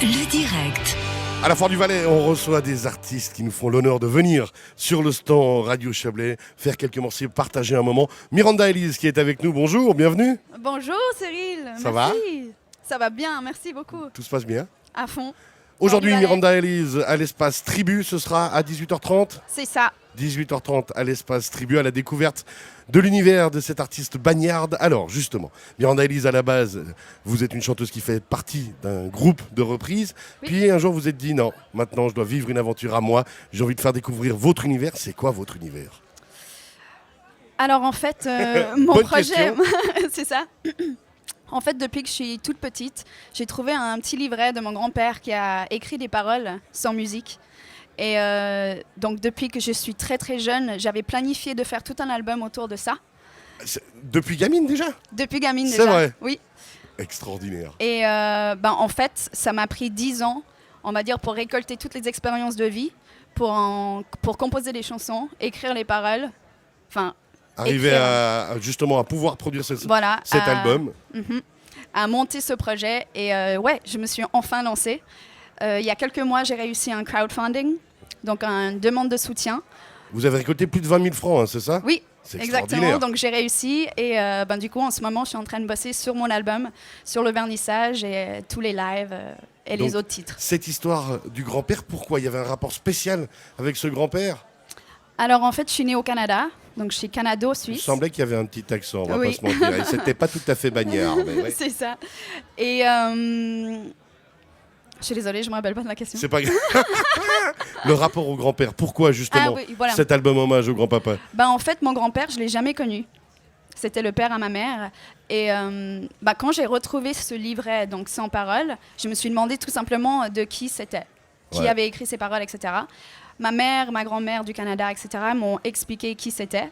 Le direct. À la Foire du Valais, on reçoit des artistes qui nous font l'honneur de venir sur le stand Radio Chablais, faire quelques morceaux, partager un moment. Miranda Elise qui est avec nous, bonjour, bienvenue. Bonjour Cyril, Ça merci. Ça va bien, merci beaucoup. Tout se passe bien. À fond. Aujourd'hui, Foire du Valais. Miranda Elise à l'espace Tribu, ce sera à 18h30. C'est ça. 18h30 à l'espace Tribu, à la découverte de l'univers de cet artiste bagnarde. Alors, justement, Miranda Elise, à la base, vous êtes une chanteuse qui fait partie d'un groupe de reprises. Oui. Puis un jour, vous êtes dit, non, maintenant, je dois vivre une aventure à moi. J'ai envie de faire découvrir votre univers. C'est quoi votre univers? Alors en fait, mon Bonne projet, question. c'est ça. En fait, depuis que je suis toute petite, j'ai trouvé un petit livret de mon grand-père qui a écrit des paroles sans musique. Et donc depuis que je suis très très jeune, j'avais planifié de faire tout un album autour de ça. Depuis gamine déjà? Depuis gamine C'est déjà. vrai. Oui. Extraordinaire. Et en fait, ça m'a pris 10 ans, on va dire, pour récolter toutes les expériences de vie, pour composer des chansons, écrire les paroles. Enfin, Arriver écrire. justement à pouvoir produire cet Voilà, album. à monter ce projet. Et ouais, je me suis enfin lancée. Il y a quelques mois, j'ai réussi un crowdfunding, donc une demande de soutien. Vous avez récolté plus de 20 000 francs, hein, c'est ça? Oui, C'est exactement. extraordinaire. Donc j'ai réussi. Et du coup, en ce moment, je suis en train de bosser sur mon album, sur le vernissage et tous les lives et les Donc, autres titres. Cette histoire du grand-père, pourquoi? Il y avait un rapport spécial avec ce grand-père? Alors en fait, je suis née au Canada, donc je suis Il me canado-suisse. semblait qu'il y avait un petit accent, on va Oui. pas se mentir. Et c'était pas tout à fait bagnard. Mais ouais. C'est ça. Et je suis désolée, je me rappelle pas de la question. C'est pas grave. Le rapport au grand-père, pourquoi justement Ah oui, voilà. cet album hommage au grand-papa? En fait, mon grand-père, je l'ai jamais connu. C'était le père à ma mère. Et quand j'ai retrouvé ce livret, donc sans paroles, je me suis demandé tout simplement de qui c'était, qui Ouais. avait écrit ces paroles, etc. Ma mère, ma grand-mère du Canada, etc. m'ont expliqué qui c'était.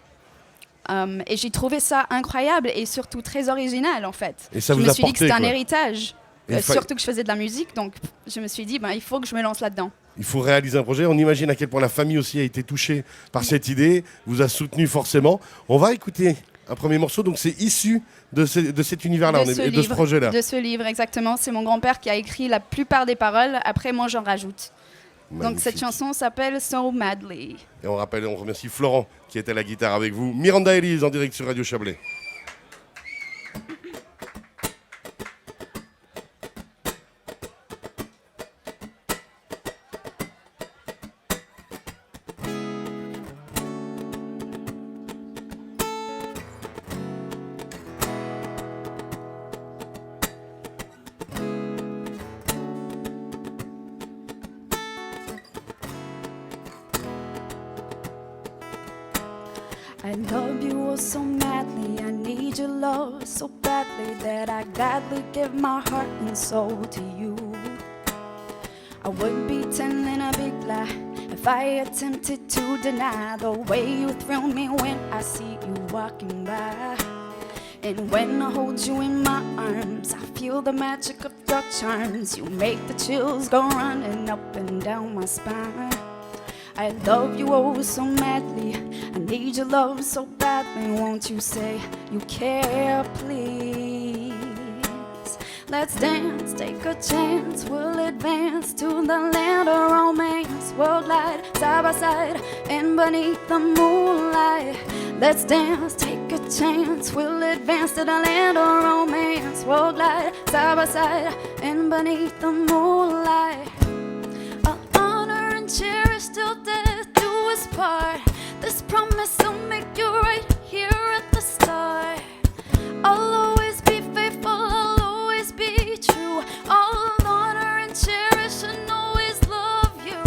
Et j'ai trouvé ça incroyable et surtout très original, en fait. Et ça je vous me a suis dit que porté, c'était un quoi. héritage. Et il fa- Surtout que je faisais de la musique, donc je me suis dit, il faut que je me lance là-dedans. Il faut réaliser un projet. On imagine à quel point la famille aussi a été touchée par cette idée, vous a soutenu forcément. On va écouter un premier morceau, donc c'est issu de cet univers-là, de ce projet-là. De ce livre, exactement. C'est mon grand-père qui a écrit la plupart des paroles. Après, moi, j'en rajoute. Donc Magnifique. cette chanson s'appelle So Madly. Et on rappelle, on remercie Florent qui était à la guitare avec vous. Miranda Elise en direct sur Radio Chablais. I love you oh so madly, I need your love so badly that I gladly give my heart and soul to you. I would be telling a big lie if I attempted to deny the way you thrill me when I see you walking by. And when I hold you in my arms, I feel the magic of your charms. You make the chills go running up and down my spine. I love you oh so madly, I need your love so badly. Won't you say you care, please? Let's dance, take a chance, we'll advance to the land of romance. We'll glide side by side and beneath the moonlight. Let's dance, take a chance, we'll advance to the land of romance. We'll glide side by side and beneath the moonlight. I'll honor and cherish till death do us part. This promise will make you right here at the start. I'll always be faithful, I'll always be true. I'll honor and cherish and always love you.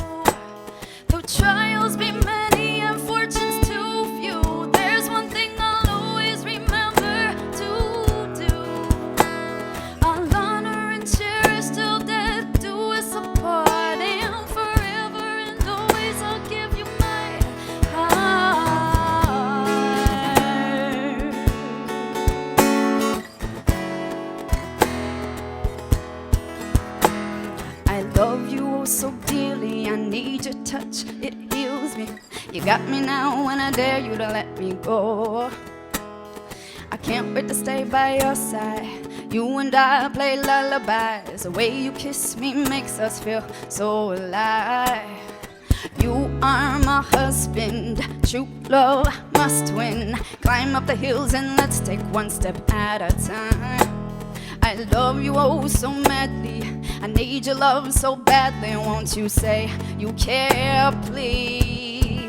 Though trials be many and fortunes too few, there's one thing I'll always remember to do. I'll honor and cherish till death do us apart. And forever and always I'll give you my heart. I love you oh so dearly, I need your touch, it heals me. You got me now and I dare you to let me go. I can't wait to stay by your side. You and I play lullabies. The way you kiss me makes us feel so alive. You are my husband, true love must win. Climb up the hills and let's take one step at a time. I love you oh so madly, I need your love so badly. Won't you say you care, please?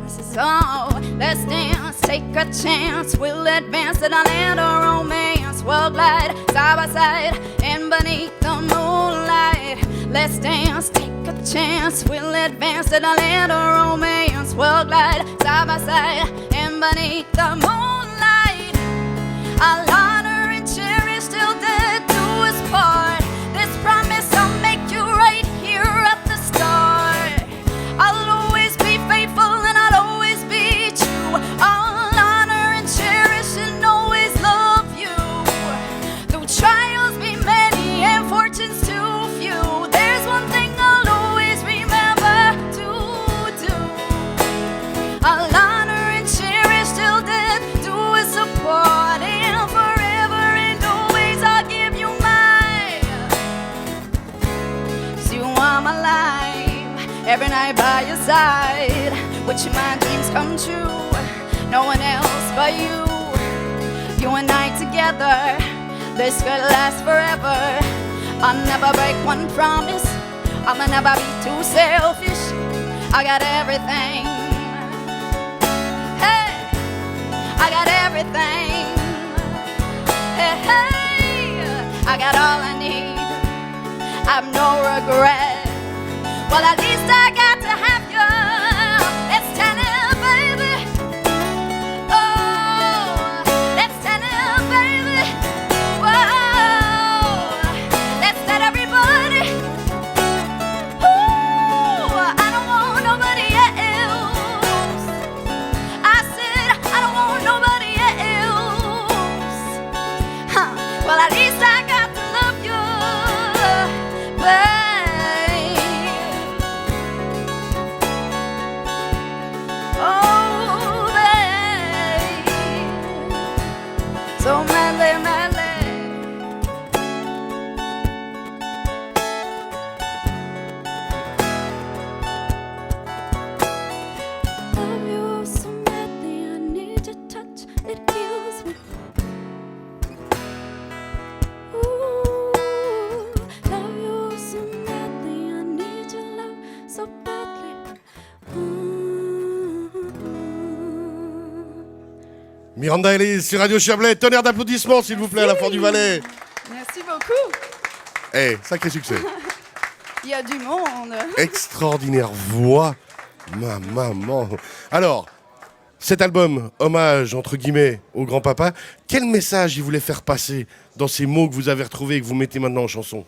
So let's dance, take a chance. We'll advance to the land of romance. We'll glide side by side and beneath the moonlight. Let's dance, take a chance. We'll advance to the land of romance. We'll glide side by side and beneath the moonlight. I'll honor and cherish till death do us part. This promise I'll make you right here at the start. I'll always be faithful and I'll always be true. I'll honor and cherish and always love you. Though trials be many and fortunes too few, there's one thing I'll always remember to do. I'll honor and cherish till death do us apart. And forever and always I'll give you mine. 'Cause you are my life, every night by your side. Watching my dreams come true, no one else but you. You and I together, this could last forever. I'll never break one promise, I'll never be too selfish. I got everything, hey, I got everything, hey, hey, I got all I need, I've no regret. Well, at least I got to have you. Let's turn it, baby. Oh, let's turn it, baby. Whoa, let's let everybody. Ooh, I don't want nobody else. I said I don't want nobody else. Huh. Well, at least I got to love you, babe. Oh, babe, so madly, madly. Love you so madly, I need your touch, it kills me. Ooh, love you so madly, I need your love so badly. Miranda Elise sur Radio Chablais. Tonnerre d'applaudissements, s'il vous plaît, à la Fort du Valais. Merci beaucoup. Eh, sacré succès. Il y a du monde. Extraordinaire voix. Ma maman. Alors, cet album, hommage, entre guillemets, au grand-papa, quel message il voulait faire passer dans ces mots que vous avez retrouvés et que vous mettez maintenant en chanson?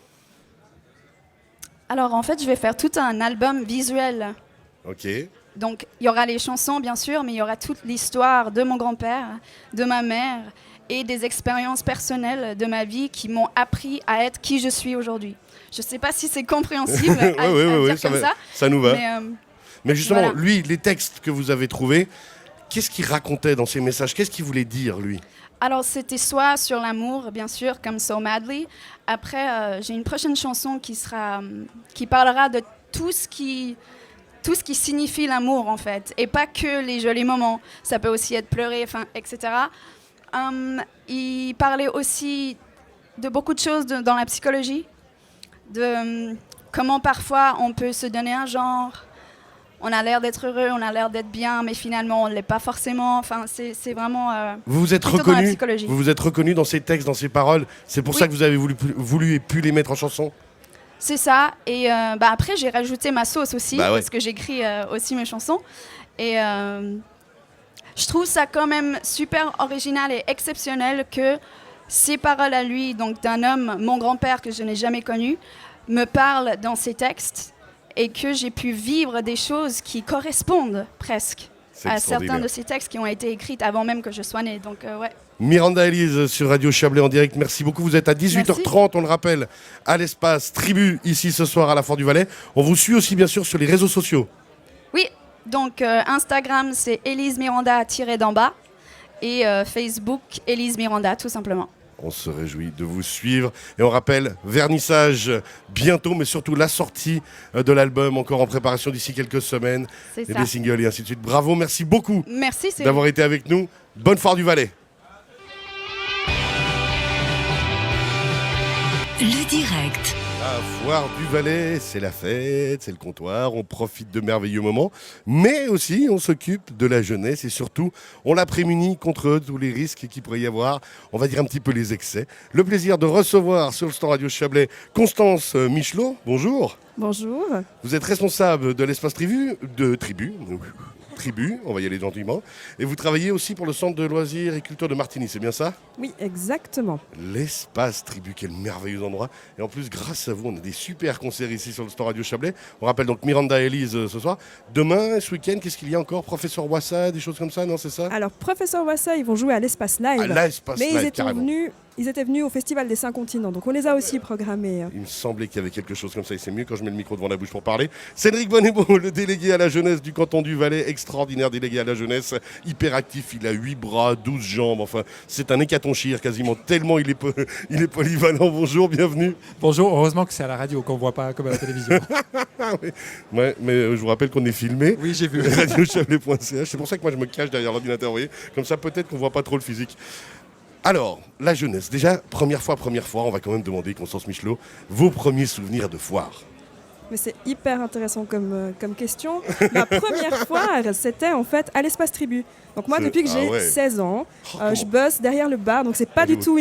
Alors en fait, je vais faire tout un album visuel. Ok. Donc il y aura les chansons bien sûr, mais il y aura toute l'histoire de mon grand-père, de ma mère et des expériences personnelles de ma vie qui m'ont appris à être qui je suis aujourd'hui. Je ne sais pas si c'est compréhensible à dire comme ça. Ça nous va. Mais, Mais justement, voilà. lui, les textes que vous avez trouvés, qu'est-ce qu'il racontait dans ces messages? Qu'est-ce qu'il voulait dire, lui? Alors c'était soit sur l'amour, bien sûr, comme So Madly. Après, j'ai une prochaine chanson qui parlera de tout ce qui signifie l'amour, en fait. Et pas que les jolis moments. Ça peut aussi être pleurer, etc. Il parlait aussi de beaucoup de choses dans la psychologie. De comment parfois on peut se donner un genre. On a l'air d'être heureux, on a l'air d'être bien, mais finalement on ne l'est pas forcément. Enfin, c'est vraiment. Vous vous êtes plutôt dans la reconnu, psychologie. vous vous êtes reconnu dans ces textes, dans ces paroles. C'est pour Oui. ça que vous avez voulu et pu les mettre en chanson. C'est ça. Et après, j'ai rajouté ma sauce aussi, Bah ouais. parce que j'écris aussi mes chansons. Et je trouve ça quand même super original et exceptionnel que ces paroles à lui, donc d'un homme, mon grand-père que je n'ai jamais connu, me parlent dans ses textes et que j'ai pu vivre des choses qui correspondent presque C'est à certains extraordinaire. de ces textes qui ont été écrits avant même que je sois née. Donc, ouais. Miranda Elise sur Radio Chablais en direct. Merci beaucoup. Vous êtes à 18h30, on le rappelle, à l'espace Tribu, ici ce soir à la Fort du Valais. On vous suit aussi bien sûr sur les réseaux sociaux. Oui, donc Instagram, c'est Elise Miranda tiré d'en bas et Facebook, Elise Miranda, tout simplement. On se réjouit de vous suivre. Et on rappelle, vernissage bientôt, mais surtout la sortie de l'album, encore en préparation d'ici quelques semaines. C'est Et ça. des singles et ainsi de suite. Bravo, merci beaucoup Merci, c'est d'avoir été avec nous. Bonne foire du Valais. Le direct. La foire du Valais, c'est la fête, c'est le comptoir, on profite de merveilleux moments, mais aussi on s'occupe de la jeunesse et surtout on la prémunit contre tous les risques qu'il pourrait y avoir, on va dire un petit peu les excès. Le plaisir de recevoir sur le stand Radio Chablais Constance Michelot, bonjour. Bonjour. Vous êtes responsable de l'espace Tribu, on va y aller gentiment, et vous travaillez aussi pour le centre de loisirs et culture de Martigny, c'est bien ça? Oui, exactement. L'espace Tribu, quel merveilleux endroit. Et en plus, grâce à vous, on a des super concerts ici sur le stand Radio Chablais. On rappelle donc Miranda et Elise ce soir. Demain, ce week-end, qu'est-ce qu'il y a encore? Professeur Wassa, des choses comme ça, non, c'est ça? Alors, Professeur Wassa, ils vont jouer à l'Espace Live. À l'espace mais live, carrément. ils étaient venus au Festival des 5 continents, donc on les a aussi programmés. Il me semblait qu'il y avait quelque chose comme ça, et c'est mieux quand je mets le micro devant la bouche pour parler. Cédric Bonnebeau, le délégué à la jeunesse du canton du Valais, extraordinaire délégué à la jeunesse, hyperactif, il a 8 bras, 12 jambes, enfin, c'est un hécatonchire quasiment, tellement il est polyvalent. Bonjour, bienvenue. Bonjour, heureusement que c'est à la radio qu'on ne voit pas comme à la télévision. Ouais, mais je vous rappelle qu'on est filmé. Oui, j'ai vu. radiochablais.ch. C'est pour ça que moi je me cache derrière l'ordinateur, vous voyez. Comme ça peut-être qu'on voit pas trop le physique. Alors, la jeunesse. Déjà, première fois, on va quand même demander, Constance Michelot, vos premiers souvenirs de foire. Mais c'est hyper intéressant comme question. Ma première foire, c'était en fait à l'Espace Tribu. Donc moi, depuis que j'ai 16 ans, je bosse derrière le bar, donc c'est pas du tout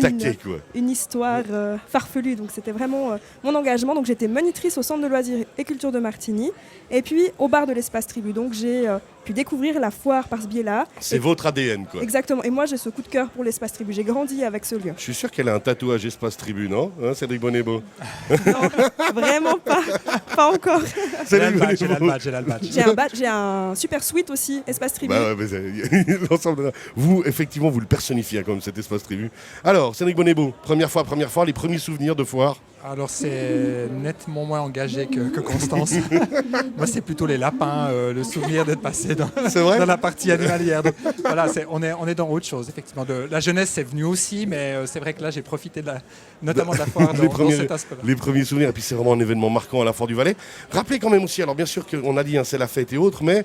une histoire farfelue. Donc c'était vraiment mon engagement. Donc j'étais monitrice au centre de loisirs et culture de Martigny, et puis au bar de l'Espace Tribu. Donc j'ai pu découvrir la foire par ce biais-là. C'est votre ADN, quoi. Exactement. Et moi, j'ai ce coup de cœur pour l'Espace Tribu. J'ai grandi avec ce lieu. Je suis sûr qu'elle a un tatouage Espace Tribu, non, Cédric Bonnebeau? Non, vraiment pas. Pas encore. J'ai le badge. J'ai un super suite aussi, Espace Tribu. Bah ouais, l'ensemble. Vous, effectivement, vous le personnifiez comme cet Espace Tribu. Alors, Cédric Bonnebeau, première fois, les premiers souvenirs de foire. Alors c'est nettement moins engagé que Constance. Moi c'est plutôt les lapins, le souvenir d'être passé dans la partie animalière. Donc, voilà, on est dans autre chose, effectivement. La jeunesse c'est venu aussi, mais c'est vrai que là j'ai profité notamment de la foire dans cet aspect-là. Les premiers souvenirs, et puis c'est vraiment un événement marquant à la foire du Valais. Rappelez quand même aussi, alors bien sûr qu'on a dit c'est la fête et autres, mais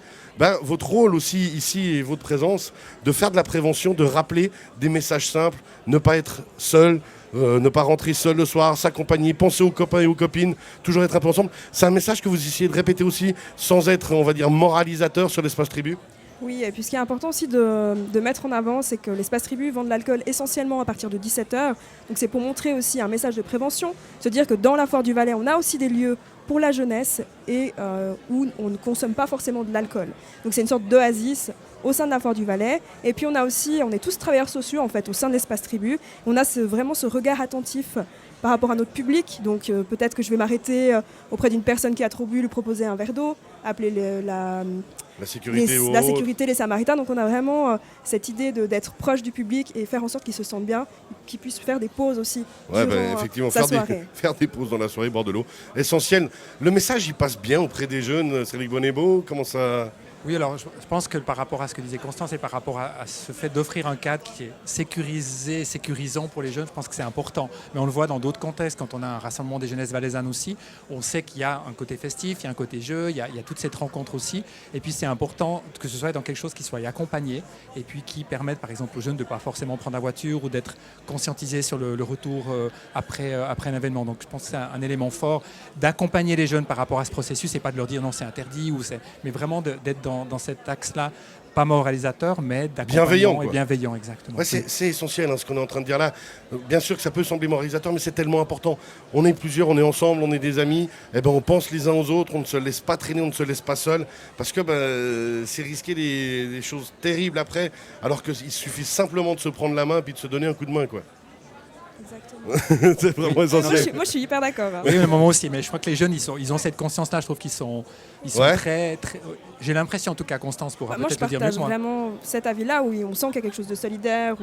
votre rôle aussi ici et votre présence, de faire de la prévention, de rappeler des messages simples, ne pas être seul, ne pas rentrer seul le soir, s'accompagner, penser aux copains et aux copines, toujours être un peu ensemble. C'est un message que vous essayez de répéter aussi, sans être, on va dire, moralisateur sur l'espace Tribu? Oui, et puis ce qui est important aussi de mettre en avant, c'est que l'Espace Tribu vend de l'alcool essentiellement à partir de 17h. Donc c'est pour montrer aussi un message de prévention, se dire que dans la foire du Valais, on a aussi des lieux pour la jeunesse et où on ne consomme pas forcément de l'alcool. Donc c'est une sorte d'oasis au sein de la foire du Valais. Et puis on est tous travailleurs sociaux en fait au sein de l'Espace Tribu. On a vraiment ce regard attentif par rapport à notre public. Donc peut-être que je vais m'arrêter auprès d'une personne qui a trop bu, lui proposer un verre d'eau, appeler la sécurité, les Samaritains. Donc on a vraiment cette idée d'être proche du public et faire en sorte qu'ils se sentent bien, qu'ils puissent faire des pauses aussi. Ouais, effectivement, faire des pauses dans la soirée, bord de l'eau. Essentiel. Le message, il passe bien auprès des jeunes, Cédric Bonnebeau, comment ça... Oui, alors je pense que par rapport à ce que disait Constance et par rapport à ce fait d'offrir un cadre qui est sécurisant pour les jeunes, je pense que c'est important. Mais on le voit dans d'autres contextes, quand on a un rassemblement des jeunesses valaisannes aussi, on sait qu'il y a un côté festif, il y a un côté jeu, il y a toute cette rencontre aussi. Et puis c'est important que ce soit dans quelque chose qui soit accompagné et puis qui permette par exemple aux jeunes de ne pas forcément prendre la voiture ou d'être conscientisés sur le retour après un événement. Donc je pense que c'est un élément fort d'accompagner les jeunes par rapport à ce processus et pas de leur dire non c'est interdit, mais vraiment d'être dans cet axe-là, pas moralisateur, mais d'accompagnement et bienveillant, exactement. Ouais, c'est essentiel ce qu'on est en train de dire là. Bien sûr que ça peut sembler moralisateur, mais c'est tellement important. On est plusieurs, on est ensemble, on est des amis, on pense les uns aux autres, on ne se laisse pas traîner, on ne se laisse pas seul, parce que c'est risquer des choses terribles après, alors qu'il suffit simplement de se prendre la main et de se donner un coup de main, quoi. Exactement. C'est vraiment essentiel. Moi, je suis hyper d'accord. Oui, mais moi aussi. Mais je crois que les jeunes, ils ont cette conscience-là. Je trouve qu'ils sont très... J'ai l'impression, en tout cas, Constance pourra peut-être le dire mieux que moi. Moi, je partage vraiment cet avis-là où on sent qu'il y a quelque chose de solidaire,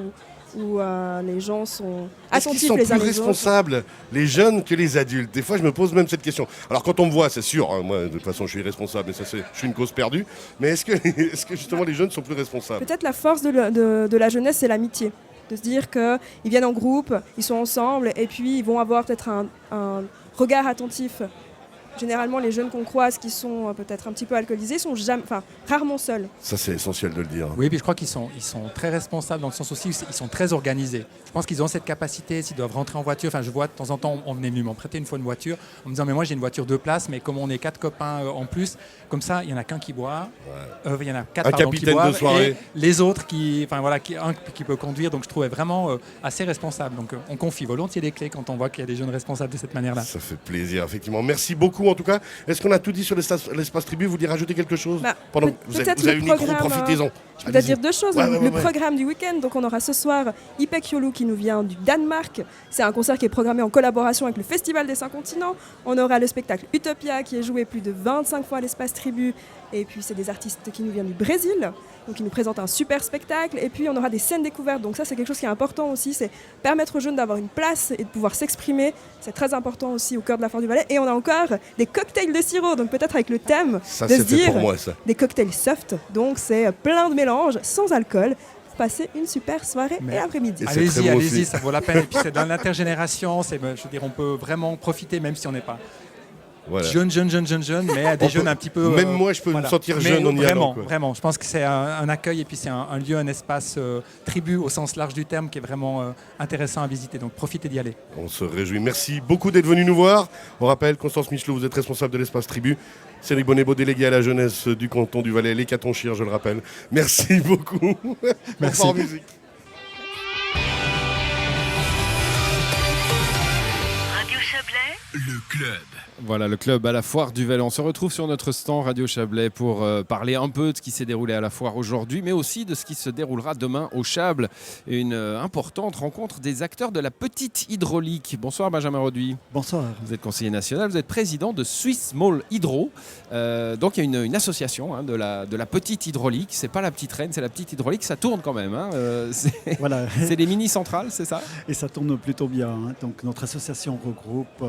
où les gens sont attentifs les uns les autres. Est-ce qu'ils sont plus responsables, les jeunes, que les adultes? Des fois, je me pose même cette question. Alors, quand on me voit, c'est sûr, moi, de toute façon, je suis irresponsable, mais je suis une cause perdue. Mais est-ce que justement, les jeunes sont plus responsables? Peut-être la force de la jeunesse, c'est l'amitié. de se dire qu'ils viennent en groupe, ils sont ensemble et puis ils vont avoir peut-être un regard attentif. Généralement, les jeunes qu'on croise qui sont peut-être un petit peu alcoolisés sont rarement seuls. Ça, c'est essentiel de le dire. Oui, puis je crois qu'ils sont très responsables dans le sens aussi où ils sont très organisés. Je pense qu'ils ont cette capacité, s'ils doivent rentrer en voiture. Enfin, je vois de temps en temps, on venait venu m'en prêter une fois une voiture en me disant mais moi j'ai une voiture 2 places, mais comme on est 4 copains en plus, comme ça il y en a qu'un qui boit, il y en a 4 Un qui capitaine boivent de soirée. et les autres un qui peut conduire. Donc je trouvais vraiment assez responsable. Donc on confie volontiers les clés quand on voit qu'il y a des jeunes responsables de cette manière-là. Ça fait plaisir, effectivement. Merci beaucoup, en tout cas. Est-ce qu'on a tout dit sur l'espace tribu? Vous voulez rajouter quelque chose pendant que vous avez une micro, profitez-en. Je peux peut-être dire 2 choses. Ouais. Le programme du week-end, donc on aura ce soir Ipek Yolu qui nous vient du Danemark. C'est un concert qui est programmé en collaboration avec le Festival des 5 continents. On aura le spectacle Utopia qui est joué plus de 25 fois à l'espace tribu. Et puis c'est des artistes qui nous viennent du Brésil. Donc ils nous présentent un super spectacle. Et puis on aura des scènes découvertes. Donc ça c'est quelque chose qui est important aussi. C'est permettre aux jeunes d'avoir une place et de pouvoir s'exprimer. C'est très important aussi au cœur de la Foire du Valais. Et on a encore des cocktails de sirop. Donc peut-être avec le thème Ça, de se c'est fait dire pour moi, ça. des cocktails soft. Donc c'est plein de mélanges sans alcool. Passer une super soirée et après-midi. Et c'est très bon aussi. Allez-y, ça vaut la peine. Et puis c'est dans l'intergénération. Je veux dire, on peut vraiment profiter même si on n'est pas Voilà. jeune, mais des jeunes un petit peu. Même moi, je peux me sentir jeune en y allant. Vraiment, je pense que c'est un accueil et puis c'est un lieu, un espace tribu au sens large du terme qui est vraiment intéressant à visiter. Donc profitez d'y aller. On se réjouit. Merci beaucoup d'être venu nous voir. On rappelle, Constance Michelot, vous êtes responsable de l'espace tribu. Cédric Bonnet-Beau, délégué à la jeunesse du canton du Valais, les Catonchires, je le rappelle. Merci beaucoup. Merci. Bonne musique. Radio Chablais, Le club. Voilà, le club à la Foire du Valais. On se retrouve sur notre stand Radio Chablais pour parler un peu de ce qui s'est déroulé à la Foire aujourd'hui, mais aussi de ce qui se déroulera demain au Chablais. Une importante rencontre des acteurs de la petite hydraulique. Bonsoir Benjamin Roduit. Bonsoir. Vous êtes conseiller national, vous êtes président de Swiss Small Hydro. Donc il y a une association de la petite hydraulique. C'est pas la petite reine, c'est la petite hydraulique. Ça tourne quand même. Voilà. C'est des mini-centrales, c'est ça? Et ça tourne plutôt bien. Donc notre association regroupe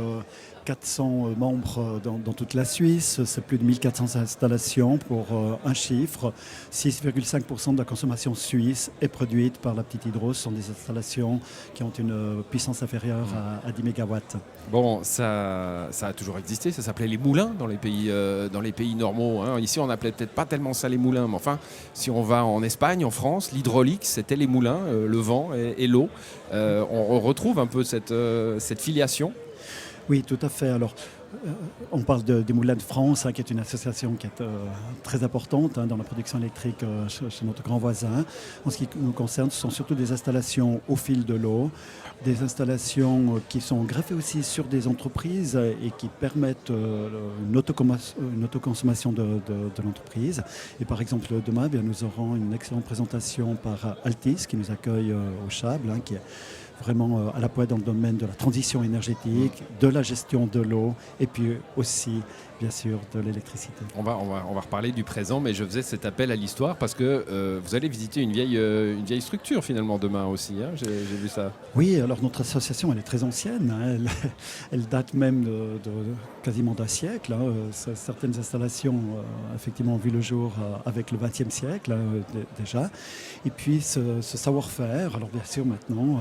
400 membres dans toute la Suisse. C'est plus de 1400 installations pour un chiffre. 6,5% de la consommation suisse est produite par la petite hydro. Ce sont des installations qui ont une puissance inférieure à 10 MW. Bon, ça a toujours existé, ça s'appelait les moulins dans les pays normaux. Ici, on n'appelait peut-être pas tellement ça les moulins, mais enfin, si on va en Espagne, en France, l'hydraulique, c'était les moulins, le vent et l'eau. On retrouve un peu cette filiation. Oui, tout à fait. Alors, on parle des Moulins de France, qui est une association qui est très importante dans la production électrique chez notre grand voisin. En ce qui nous concerne, ce sont surtout des installations au fil de l'eau, des installations qui sont greffées aussi sur des entreprises et qui permettent une autoconsommation de l'entreprise. Et par exemple, demain, nous aurons une excellente présentation par Altis qui nous accueille au Chablais, qui est vraiment à la pointe dans le domaine de la transition énergétique, de la gestion de l'eau et puis aussi, bien sûr, de l'électricité. On va reparler du présent, mais je faisais cet appel à l'histoire parce que vous allez visiter une vieille structure finalement demain aussi. J'ai vu ça. Oui, alors notre association, elle est très ancienne. Elle date même de quasiment d'un siècle. Certaines installations, effectivement, ont vu le jour avec le XXe siècle déjà. Et puis ce savoir-faire, alors bien sûr maintenant,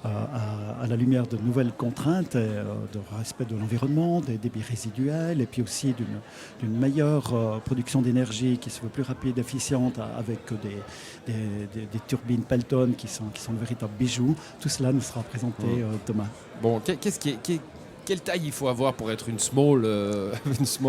à la lumière de nouvelles contraintes, de respect de l'environnement, des débits résiduels, et puis aussi d'une meilleure production d'énergie qui se veut plus rapide, efficiente, avec des turbines Pelton qui sont de véritables bijoux. Tout cela nous sera présenté demain. Bon, quelle taille il faut avoir pour être une small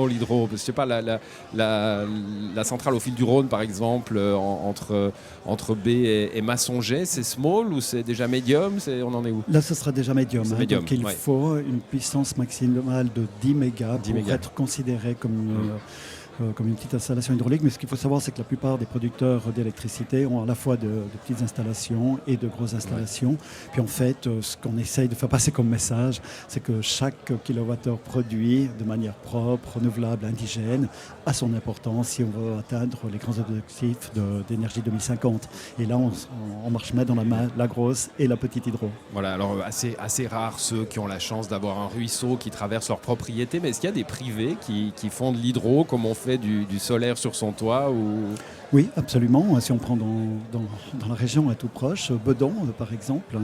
hydro? Je sais pas, la centrale au fil du Rhône, par exemple, entre B et Massonger, c'est small ou c'est déjà médium? On en est où? Là, ce sera déjà médium. Donc, il faut une puissance maximale de 10 mégas pour être considéré comme une petite installation hydraulique. Mais ce qu'il faut savoir, c'est que la plupart des producteurs d'électricité ont à la fois de petites installations et de grosses installations. Ouais. Puis en fait, ce qu'on essaye de faire passer comme message, c'est que chaque kilowattheure produit de manière propre, renouvelable, indigène, a son importance si on veut atteindre les grands objectifs d'énergie 2050. Et là, on marche main dans la main, la grosse et la petite hydro. Voilà, alors assez rare ceux qui ont la chance d'avoir un ruisseau qui traverse leur propriété, mais est-ce qu'il y a des privés qui font de l'hydro comme on fait fait du solaire sur son toit ou... Oui, absolument. Si on prend dans la région tout proche, Bedon, par exemple,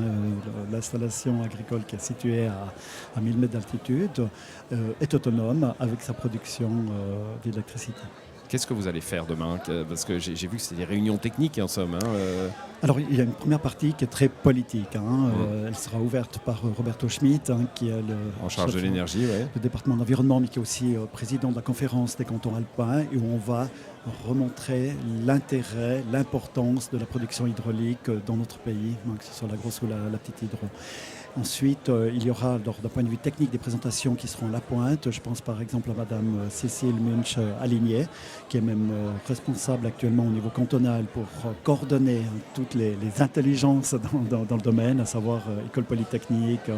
l'installation agricole qui est située à 1000 mètres d'altitude, est autonome avec sa production d'électricité. Qu'est-ce que vous allez faire demain? Parce que j'ai vu que c'est des réunions techniques en somme. Alors, il y a une première partie qui est très politique. Elle sera ouverte par Roberto Schmidt, qui est en charge de l'énergie, le département d'environnement, mais qui est aussi président de la conférence des cantons alpins, et où on va remontrer l'intérêt, l'importance de la production hydraulique dans notre pays, que ce soit la grosse ou la petite hydro. Ensuite, il y aura, d'un point de vue technique, des présentations qui seront à la pointe. Je pense par exemple à Madame Cécile Munch-Aligné, qui est même responsable actuellement au niveau cantonal pour coordonner toutes les intelligences dans le domaine, à savoir École Polytechnique,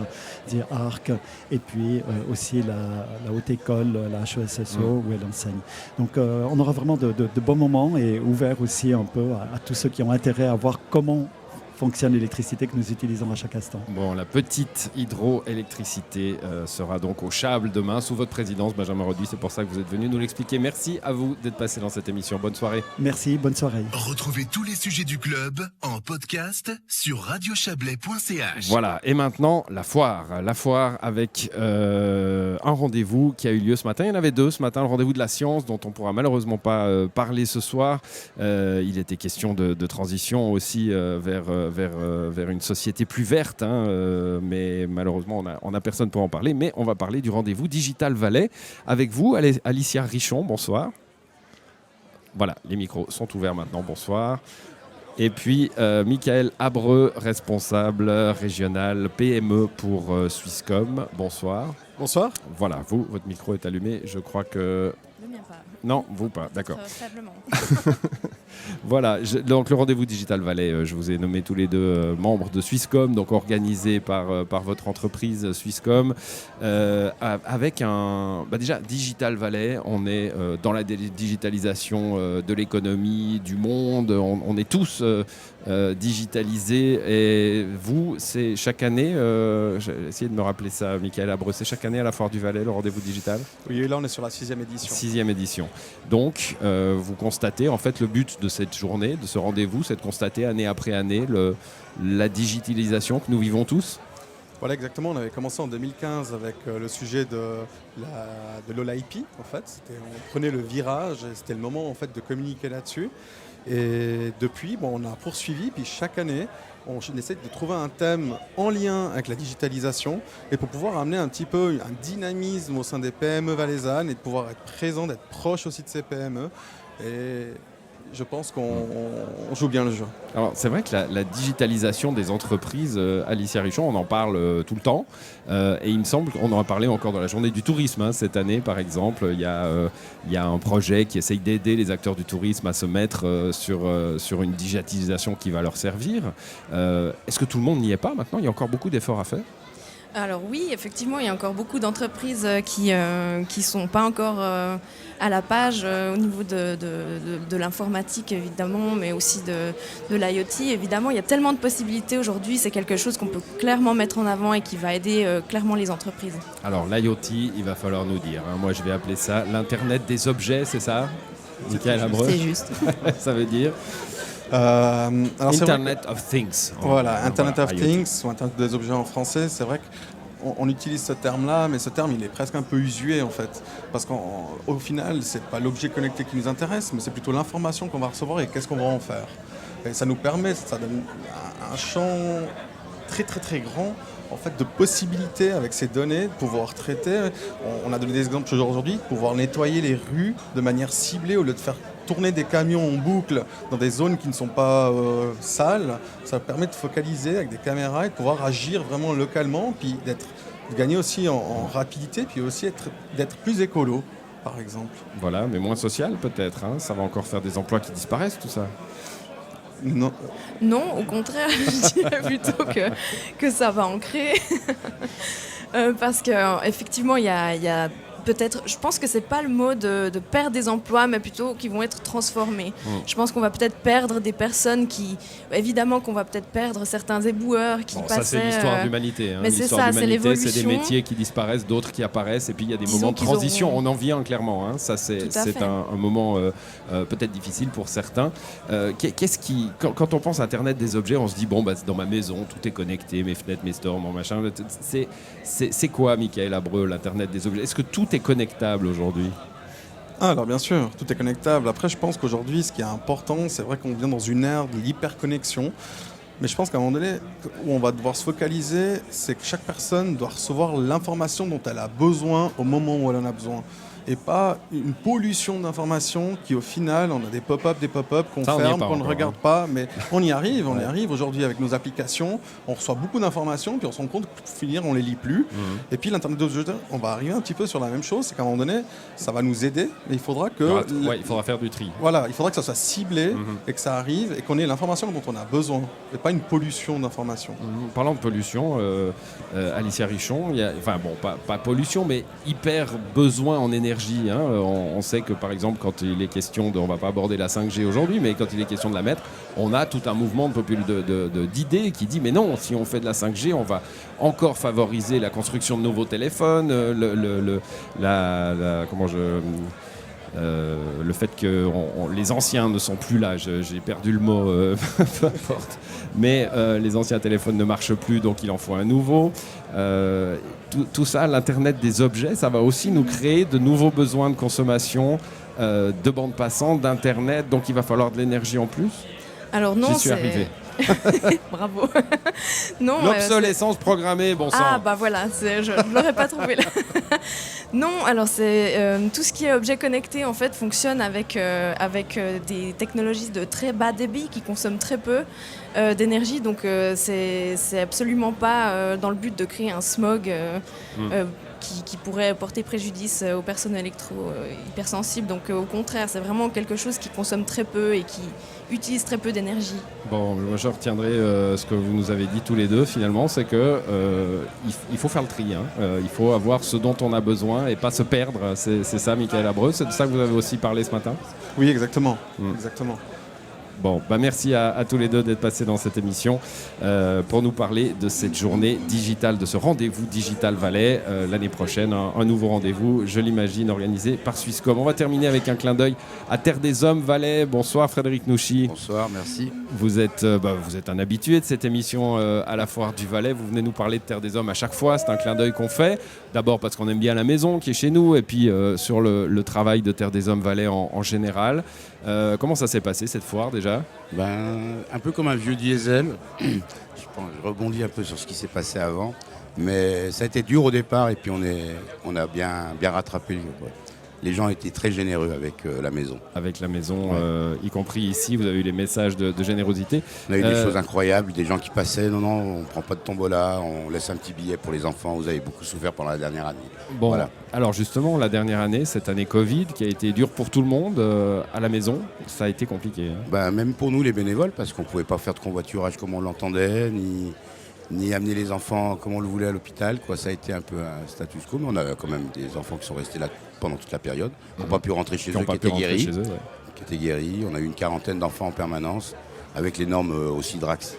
ARC, et puis aussi la Haute École, la HESSO, où elle enseigne. Donc on aura vraiment de bons moments, et ouvert aussi un peu à tous ceux qui ont intérêt à voir comment fonctionne l'électricité que nous utilisons à chaque instant. Bon, la petite hydroélectricité sera donc au Chable demain, sous votre présidence, Benjamin Roduit. C'est pour ça que vous êtes venu nous l'expliquer. Merci à vous d'être passé dans cette émission. Bonne soirée. Merci, bonne soirée. Retrouvez tous les sujets du club en podcast sur radiochablais.ch. Voilà, et maintenant, la foire. La foire avec un rendez-vous qui a eu lieu ce matin. Il y en avait deux ce matin, le rendez-vous de la science, dont on ne pourra malheureusement pas parler ce soir. Il était question de transition aussi vers une société plus verte, mais malheureusement on n'a personne pour en parler, mais on va parler du rendez-vous Digital Valley avec vous, Alicia Richon, bonsoir. Voilà, les micros sont ouverts maintenant, bonsoir. Et puis Michael Abreu, responsable régional PME pour Swisscom, bonsoir. Bonsoir. Voilà, votre micro est allumé, je crois que... Le mien pas. Non, vous pas, d'accord. Faiblement. Voilà, donc le rendez-vous Digital Valley, je vous ai nommé tous les deux membres de Swisscom, donc organisé par votre entreprise Swisscom, avec déjà Digital Valley, on est dans la digitalisation de l'économie, du monde, on est tous digitalisés, et vous, c'est chaque année, j'ai essayé de me rappeler ça, Michael Abreu, c'est chaque année à la Foire du Valais, le rendez-vous digital? Oui, là on est sur la 6e édition. 6e édition. Donc, vous constatez, en fait, le but de cette journée, de ce rendez-vous, c'est de constater année après année la digitalisation que nous vivons tous. Voilà, exactement. On avait commencé en 2015 avec le sujet de l'OLIP, en fait. On prenait le virage et c'était le moment, en fait, de communiquer là-dessus. Et depuis, on a poursuivi, puis chaque année, on essaie de trouver un thème en lien avec la digitalisation, et pour pouvoir amener un petit peu un dynamisme au sein des PME valaisannes, et de pouvoir être présent, d'être proche aussi de ces PME. Et je pense qu'on joue bien le jeu. Alors, c'est vrai que la digitalisation des entreprises, Alicia Richon, on en parle tout le temps. Et il me semble qu'on en a parlé encore dans la journée du tourisme. Cette année, par exemple, il y a un projet qui essaye d'aider les acteurs du tourisme à se mettre sur une digitalisation qui va leur servir. Est-ce que tout le monde n'y est pas maintenant? Il y a encore beaucoup d'efforts à faire? Alors oui, effectivement, il y a encore beaucoup d'entreprises qui sont pas encore à la page au niveau de l'informatique, évidemment, mais aussi de l'IoT. Évidemment, il y a tellement de possibilités aujourd'hui, c'est quelque chose qu'on peut clairement mettre en avant et qui va aider clairement les entreprises. Alors l'IoT, il va falloir nous dire. Moi, je vais appeler ça l'Internet des objets, c'est ça, Michael Abreu? C'est juste. Ça veut dire Internet of Things. Voilà, Internet of Things, ou Internet des objets en français, c'est vrai qu'on utilise ce terme-là, mais ce terme, il est presque un peu usué, en fait. Parce qu'au final, c'est pas l'objet connecté qui nous intéresse, mais c'est plutôt l'information qu'on va recevoir et qu'est-ce qu'on va en faire. Et ça nous permet, ça donne un champ très, très, très grand, en fait, de possibilités avec ces données, de pouvoir traiter. On a donné des exemples aujourd'hui, de pouvoir nettoyer les rues de manière ciblée au lieu de faire tourner des camions en boucle dans des zones qui ne sont pas sales. Ça permet de focaliser avec des caméras et de pouvoir agir vraiment localement, puis de gagner aussi en rapidité, puis aussi d'être plus écolo, par exemple. Voilà, mais moins social peut-être. Ça va encore faire des emplois qui disparaissent, tout ça. Non. Non, au contraire, je dirais plutôt que ça va en créer. Parce qu'effectivement, il y a peut-être, je pense que c'est pas le mot de perdre des emplois, mais plutôt qui vont être transformés. Je pense qu'on va peut-être perdre des personnes évidemment qu'on va peut-être perdre certains éboueurs qui passaient... Ça, c'est l'histoire de l'humanité. Mais c'est l'histoire ça, de c'est l'humanité, l'évolution. c'est des métiers qui disparaissent, d'autres qui apparaissent, et puis il y a des Disons moments de qu'ils transition. auront- On en vit un, clairement. Ça, c'est un moment peut-être difficile pour certains. Quand on pense à Internet des objets, on se dit, bon, dans ma maison, tout est connecté, mes fenêtres, mes stores, mon machin. C'est quoi, Michael Abreu, l'Internet des objets? Est-ce que tout est connectable aujourd'hui? Alors bien sûr, tout est connectable. Après, je pense qu'aujourd'hui, ce qui est important, c'est vrai qu'on vient dans une ère de l'hyperconnexion. Mais je pense qu'à un moment donné, où on va devoir se focaliser, c'est que chaque personne doit recevoir l'information dont elle a besoin au moment où elle en a besoin. Et pas une pollution d'informations qui, au final, on a des pop-up qu'on ferme, qu'on ne regarde pas. Mais on y arrive, on y arrive. Aujourd'hui, avec nos applications, on reçoit beaucoup d'informations, puis on se rend compte que pour finir, on ne les lit plus. Et puis, l'Internet des objets, on va arriver un petit peu sur la même chose. C'est qu'à un moment donné, ça va nous aider, mais il faudra que... il faudra faire du tri. Voilà, il faudra que ça soit ciblé et que ça arrive et qu'on ait l'information dont on a besoin. Et pas une pollution d'informations. Parlant de pollution, Alicia Richon, pas pollution, mais hyper besoin en énergie. On sait que par exemple quand il est question on va pas aborder la 5G aujourd'hui, mais quand il est question de la mettre, on a tout un mouvement d'idées qui dit mais non, si on fait de la 5G, on va encore favoriser la construction de nouveaux téléphones, le fait que les anciens ne sont plus là, j'ai perdu le mot, peu importe, mais les anciens téléphones ne marchent plus, donc il en faut un nouveau. Tout ça, l'Internet des objets, ça va aussi nous créer de nouveaux besoins de consommation, de bande passante, d'Internet, donc il va falloir de l'énergie en plus. Alors non, j'y suis arrivé. Bravo. Non, l'obsolescence programmée, bon sang. Ah bah voilà, je ne l'aurais pas trouvé là. Non, alors c'est tout ce qui est objet connecté en fait fonctionne avec des technologies de très bas débit qui consomment très peu d'énergie, donc c'est absolument pas dans le but de créer un smog qui pourrait porter préjudice aux personnes hypersensibles. Donc au contraire, c'est vraiment quelque chose qui consomme très peu et qui utilise très peu d'énergie. Bon, moi je retiendrai ce que vous nous avez dit tous les deux finalement, c'est que il faut faire le tri. Il faut avoir ce dont on a besoin et pas se perdre. C'est ça, Michael Abreu. C'est de ça que vous avez aussi parlé ce matin? Oui, exactement. Exactement. Bon, merci à tous les deux d'être passés dans cette émission pour nous parler de cette journée digitale, de ce rendez-vous Digital Valais. L'année prochaine, un nouveau rendez-vous, je l'imagine, organisé par Swisscom. On va terminer avec un clin d'œil à Terre des Hommes Valais. Bonsoir Frédéric Nouchy. Bonsoir, merci. Vous êtes un habitué de cette émission à la Foire du Valais. Vous venez nous parler de Terre des Hommes à chaque fois. C'est un clin d'œil qu'on fait. D'abord parce qu'on aime bien la maison qui est chez nous et puis sur le travail de Terre des Hommes Valais en général. Comment ça s'est passé cette foire déjà? Un peu comme un vieux diesel. Je rebondis un peu sur ce qui s'est passé avant. Mais ça a été dur au départ et puis on a bien rattrapé. Les gens étaient très généreux avec la maison. Avec la maison, y compris ici, vous avez eu les messages de générosité. On a eu des choses incroyables, des gens qui passaient. Non, on ne prend pas de tombola, on laisse un petit billet pour les enfants. Vous avez beaucoup souffert pendant la dernière année. Bon, voilà. Alors justement, la dernière année, cette année Covid, qui a été dure pour tout le monde, à la maison, ça a été compliqué. Même pour nous, les bénévoles, parce qu'on ne pouvait pas faire de convoiturage comme on l'entendait, ni amener les enfants comme on le voulait à l'hôpital. Ça a été un peu un status quo, mais on a quand même des enfants qui sont restés là pendant toute la période, qui n'ont pas pu rentrer chez eux, qui étaient guéris. On a eu une quarantaine d'enfants en permanence, avec les normes aussi drastique.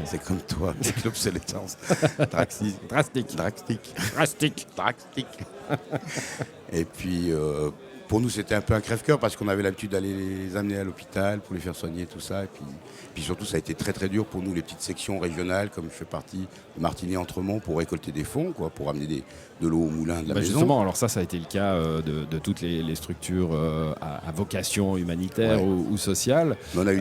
C'est comme toi, avec l'obsolescence. Drastique. Et puis, pour nous, c'était un peu un crève-cœur parce qu'on avait l'habitude d'aller les amener à l'hôpital pour les faire soigner, tout ça. Et puis surtout, ça a été très très dur pour nous, les petites sections régionales, comme je fais partie de Martigny-Entremont, pour récolter des fonds, pour amener de l'eau au moulin de la maison. Justement, alors ça a été le cas de toutes les structures à vocation humanitaire ou sociale. Mais on a eu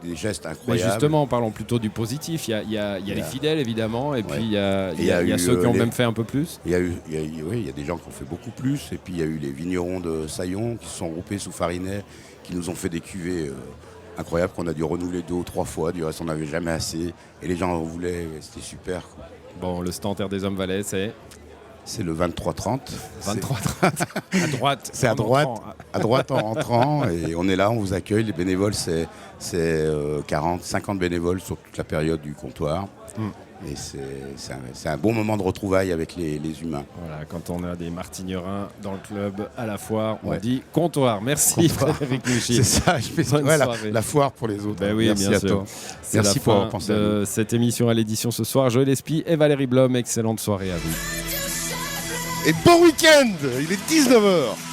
des gestes incroyables. Mais justement, parlons plutôt du positif. Il y a les fidèles, évidemment, et puis il y a ceux qui ont même fait un peu plus. Il y a des gens qui ont fait beaucoup plus. Et puis il y a eu les vignerons de Saillon qui se sont groupés sous Farinet, qui nous ont fait des cuvées incroyables qu'on a dû renouveler 2 ou 3 fois. Du reste, on n'avait jamais assez. Et les gens en voulaient, c'était super. Bon, le stand Terre des Hommes Valais, c'est le 23-30. 23-30. À droite. C'est à droite en rentrant. Et on est là, on vous accueille. Les bénévoles, c'est 40, 50 bénévoles sur toute la période du comptoir. Et c'est un bon moment de retrouvailles avec les humains. Voilà, quand on a des martignerins dans le club à la foire, on Ouais. dit comptoir. Merci Frédéric Mouchy. C'est ça, je fais Bonne soirée. la foire pour les autres. Ben oui, Merci bien à sûr. toi. C'est Merci la pour fin avoir pensé à nous. de cette émission à l'édition ce soir. Joël Espy et Valérie Blom, excellente soirée à vous. Et bon week-end. Il est 19h.